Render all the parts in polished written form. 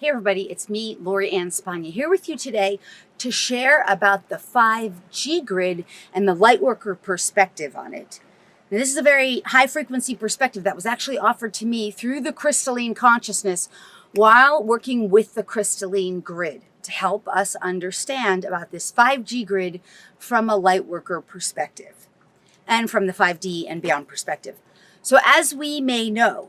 Hey everybody, it's me, Lori Ann Spagna, here with you today to share about the 5G grid and the Lightworker perspective on it. Now, this is a very high frequency perspective that was actually offered to me through the crystalline consciousness while working with the crystalline grid to help us understand about this 5G grid from a Lightworker perspective and from the 5D and beyond perspective. So as we may know,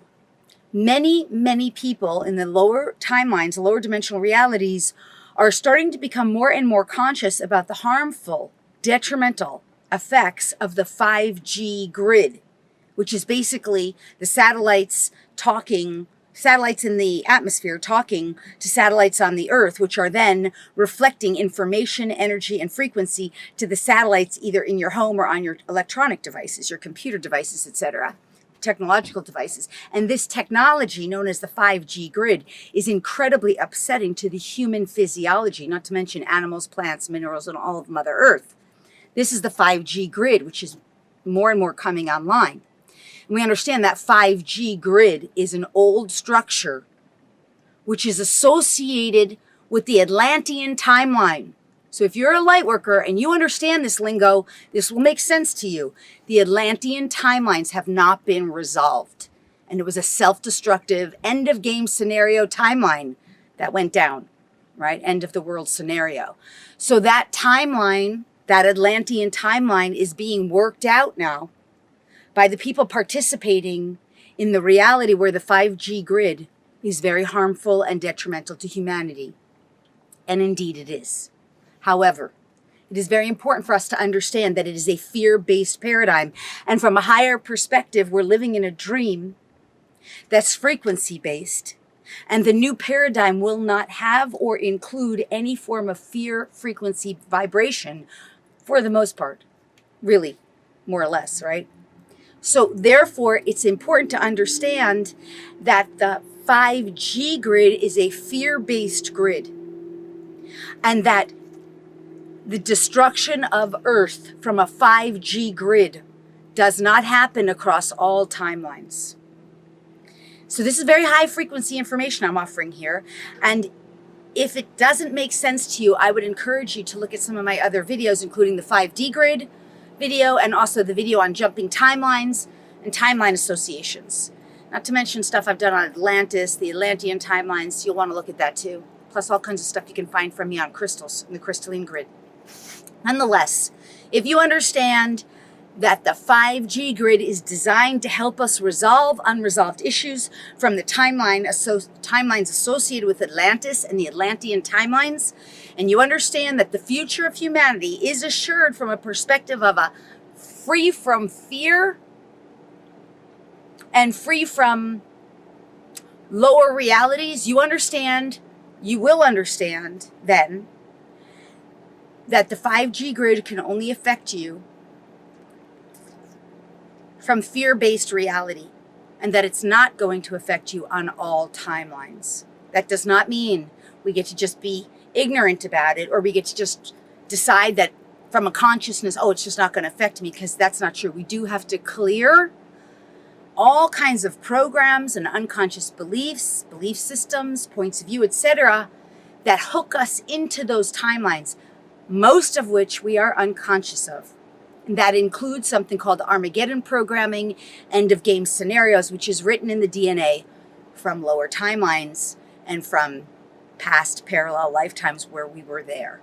many people in the lower timelines, the lower dimensional realities, are starting to become more and more conscious about the harmful, detrimental effects of the 5G grid, which is basically the satellites in the atmosphere talking to satellites on the Earth, which are then reflecting information, energy, and frequency to the satellites either in your home or on your electronic devices, your computer devices, etc. Technological devices. And this technology, known as the 5G grid, is incredibly upsetting to the human physiology, not to mention animals, plants, minerals, and all of Mother Earth. This is the 5G grid, which is more and more coming online. And we understand that 5G grid is an old structure which is associated with the Atlantean timeline. So if you're a light worker and you understand this lingo, this will make sense to you. The Atlantean timelines have not been resolved. And it was a self-destructive end of game scenario timeline that went down, right? End of the world scenario. So that timeline, that Atlantean timeline, is being worked out now by the people participating in the reality where the 5G grid is very harmful and detrimental to humanity. And indeed it is. However, it is very important for us to understand that it is a fear-based paradigm. And from a higher perspective, we're living in a dream that's frequency-based. And the new paradigm will not have or include any form of fear, frequency, vibration for the most part. Really, more or less, right? So therefore, it's important to understand that the 5G grid is a fear-based grid. And that the destruction of Earth from a 5G grid does not happen across all timelines. So this is very high frequency information I'm offering here. And if it doesn't make sense to you, I would encourage you to look at some of my other videos, including the 5D grid video and also the video on jumping timelines and timeline associations. Not to mention stuff I've done on Atlantis, the Atlantean timelines. You'll want to look at that too. Plus all kinds of stuff you can find from me on crystals in the crystalline grid. Nonetheless, if you understand that the 5G grid is designed to help us resolve unresolved issues from the timelines associated with Atlantis and the Atlantean timelines, and you understand that the future of humanity is assured from a perspective of a free from fear and free from lower realities, you will understand then that the 5G grid can only affect you from fear-based reality, and that it's not going to affect you on all timelines. That does not mean we get to just be ignorant about it, or we get to just decide that from a consciousness, oh, it's just not going to affect me, because that's not true. We do have to clear all kinds of programs and unconscious beliefs, belief systems, points of view, etc., that hook us into those timelines, most of which we are unconscious of. And that includes something called Armageddon programming, end of game scenarios, which is written in the DNA from lower timelines and from past parallel lifetimes where we were there.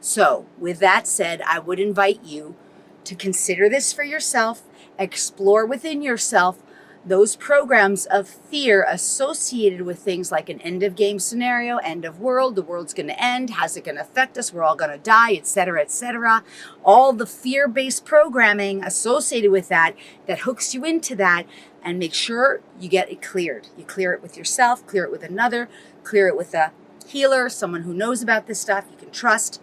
So with that said, I would invite you to consider this for yourself, explore within yourself those programs of fear associated with things like an end of game scenario, end of world, the world's going to end, how's it going to affect us, we're all going to die, etc., etc. All the fear-based programming associated with that hooks you into that, and make sure you get it cleared. You clear it with yourself, clear it with another, clear it with a healer, someone who knows about this stuff you can trust,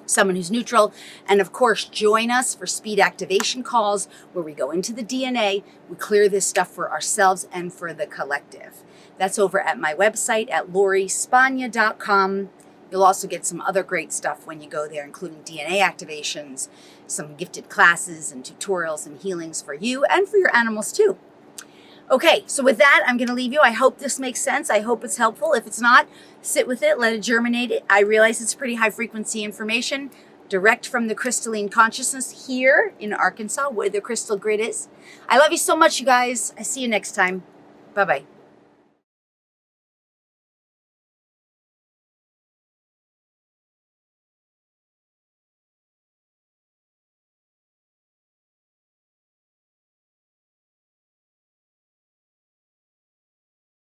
someone who's neutral, and of course join us for speed activation calls where we go into the DNA, we clear this stuff for ourselves and for the collective. That's over at my website at lorispagna.com. You'll also get some other great stuff when you go there, including DNA activations, some gifted classes and tutorials and healings for you and for your animals too. Okay, so with that, I'm going to leave you. I hope this makes sense. I hope it's helpful. If it's not, sit with it, let it germinate it. I realize it's pretty high frequency information, direct from the crystalline consciousness here in Arkansas, where the crystal grid is. I love you so much, you guys. I see you next time. Bye-bye.